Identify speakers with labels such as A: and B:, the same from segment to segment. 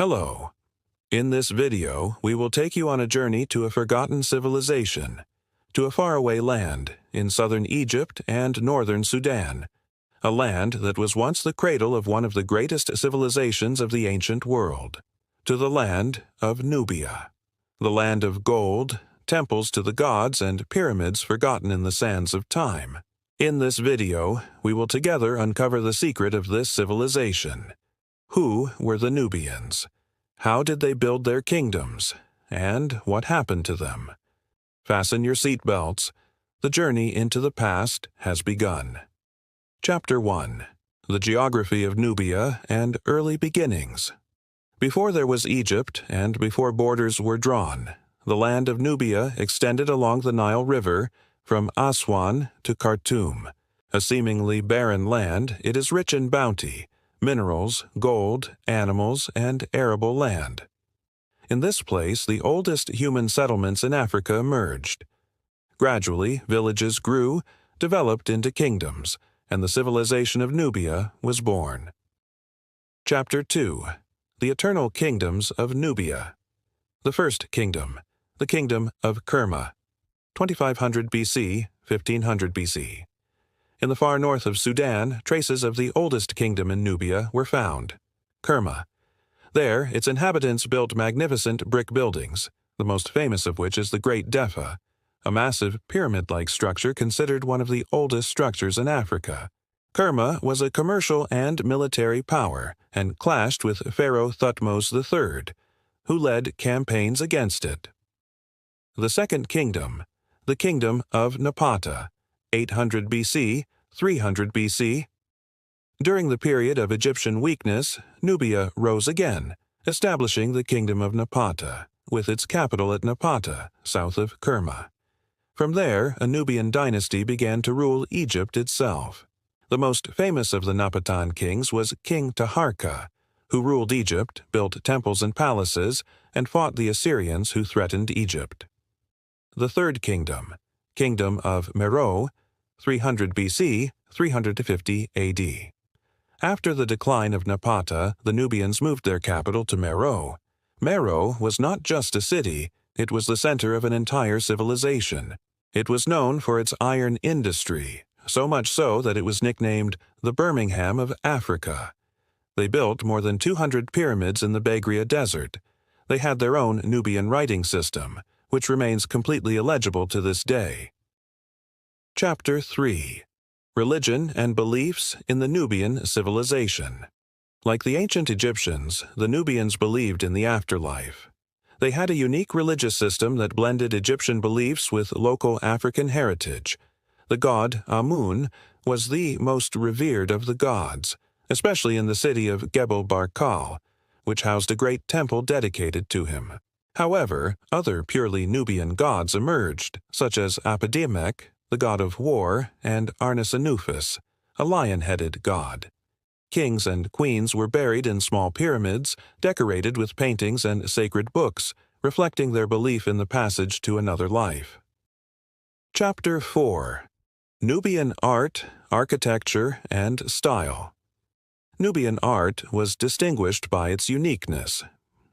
A: Hello. In this video, we will take you on a journey to a forgotten civilization, to a faraway land in southern Egypt and northern Sudan, a land that was once the cradle of one of the greatest civilizations of the ancient world, to the land of Nubia, the land of gold, temples to the gods, and pyramids forgotten in the sands of time. In this video, we will together uncover the secret of this civilization. Who were the Nubians? How did they build their kingdoms? And what happened to them? Fasten your seatbelts. The journey into the past has begun. Chapter 1. The Geography of Nubia and Early Beginnings. Before there was Egypt and before borders were drawn, the land of Nubia extended along the Nile River from Aswan to Khartoum. A seemingly barren land, it is rich in bounty, minerals, gold, animals, and arable land. In this place, the oldest human settlements in Africa emerged. Gradually, villages grew, developed into kingdoms, and the civilization of Nubia was born. Chapter 2. The Eternal Kingdoms of Nubia. The First Kingdom, the Kingdom of Kerma, 2500 BC, 1500 BC. In the far north of Sudan, traces of the oldest kingdom in Nubia were found, Kerma. There, its inhabitants built magnificent brick buildings, the most famous of which is the Great Defa, a massive pyramid-like structure considered one of the oldest structures in Africa. Kerma was a commercial and military power and clashed with Pharaoh Thutmose III, who led campaigns against it. The Second Kingdom, the Kingdom of Napata, 800 BC, 300 BC. During the period of Egyptian weakness, Nubia rose again, establishing the Kingdom of Napata, with its capital at Napata, south of Kerma. From there, a Nubian dynasty began to rule Egypt itself. The most famous of the Napatan kings was King Taharka, who ruled Egypt, built temples and palaces, and fought the Assyrians who threatened Egypt. The Third Kingdom, Kingdom of Meroe, 300 BC, 350 AD. After the decline of Napata, the Nubians moved their capital to Meroe. Meroe was not just a city, it was the center of an entire civilization. It was known for its iron industry, so much so that it was nicknamed the Birmingham of Africa. They built more than 200 pyramids in the Begria Desert. They had their own Nubian writing system, which remains completely illegible to this day. Chapter 3. Religion and Beliefs in the Nubian Civilization. Like the ancient Egyptians, the Nubians believed in the afterlife. They had a unique religious system that blended Egyptian beliefs with local African heritage. The god Amun was the most revered of the gods, especially in the city of Jebel Barkal, which housed a great temple dedicated to him. However, other purely Nubian gods emerged, such as Apedemek, the god of war, and Arnesanufis, a lion-headed god. Kings and queens were buried in small pyramids, decorated with paintings and sacred books, reflecting their belief in the passage to another life. Chapter 4. Nubian Art, Architecture, and Style. Nubian art was distinguished by its uniqueness.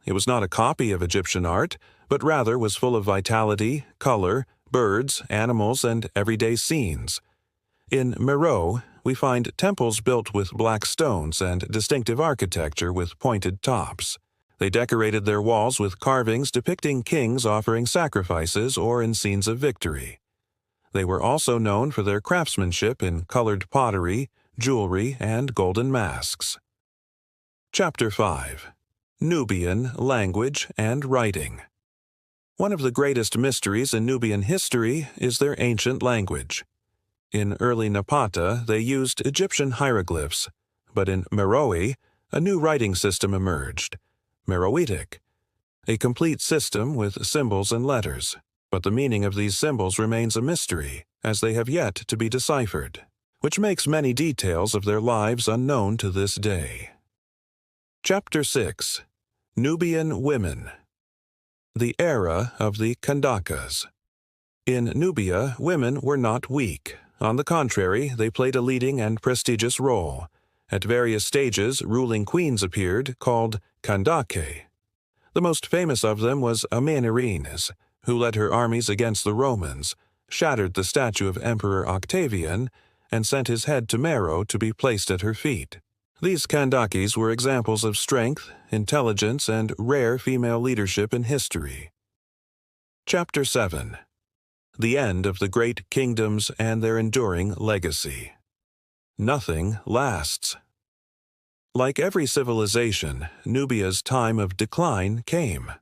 A: It was not a copy of Egyptian art, but rather was full of vitality, color, birds, animals, and everyday scenes. In Meroe, we find temples built with black stones and distinctive architecture with pointed tops. They decorated their walls with carvings depicting kings offering sacrifices or in scenes of victory. They were also known for their craftsmanship in colored pottery, jewelry, and golden masks. Chapter 5. Nubian Language and Writing. One of the greatest mysteries in Nubian history is their ancient language. In early Napata, they used Egyptian hieroglyphs, but in Meroe, a new writing system emerged, Meroitic, a complete system with symbols and letters, but the meaning of these symbols remains a mystery, as they have yet to be deciphered, which makes many details of their lives unknown to this day. Chapter 6. Nubian Women. The era of the Kandakas. In Nubia, women were not weak. On the contrary, they played a leading and prestigious role. At various stages, ruling queens appeared, called Kandakas. The most famous of them was Amenerines, who led her armies against the Romans, shattered the statue of Emperor Octavian, and sent his head to Meroe to be placed at her feet. These Kandakas were examples of strength, intelligence, and rare female leadership in history. Chapter 7. The End of the Great Kingdoms and Their Enduring Legacy. Nothing lasts. Like every civilization, Nubia's time of decline came.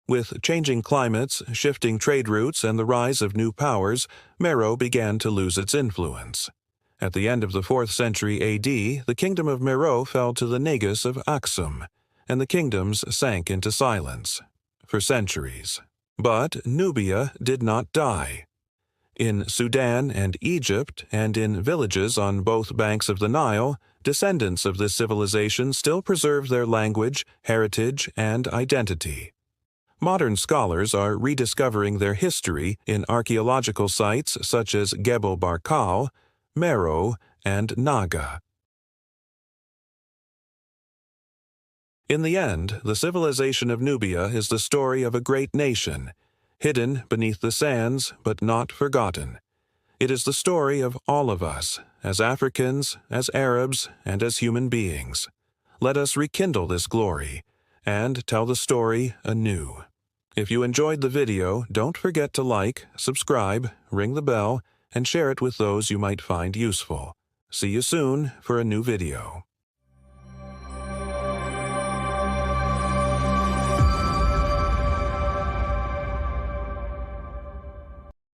A: With changing climates, shifting trade routes, and the rise of new powers, Meroe began to lose its influence. At the end of the 4th century AD, the Kingdom of Meroe fell to the Negus of Aksum, and the kingdoms sank into silence for centuries. But Nubia did not die. In Sudan and Egypt, and in villages on both banks of the Nile, descendants of this civilization still preserve their language, heritage, and identity. Modern scholars are rediscovering their history in archaeological sites such as Jebel Barkal, Meroe, and Naga. In the end, the civilization of Nubia is the story of a great nation, hidden beneath the sands but not forgotten. It is the story of all of us, as Africans, as Arabs, and as human beings. Let us rekindle this glory and tell the story anew. If you enjoyed the video, don't forget to like, subscribe, ring the bell, and share it with those you might find useful. See you soon for a new video.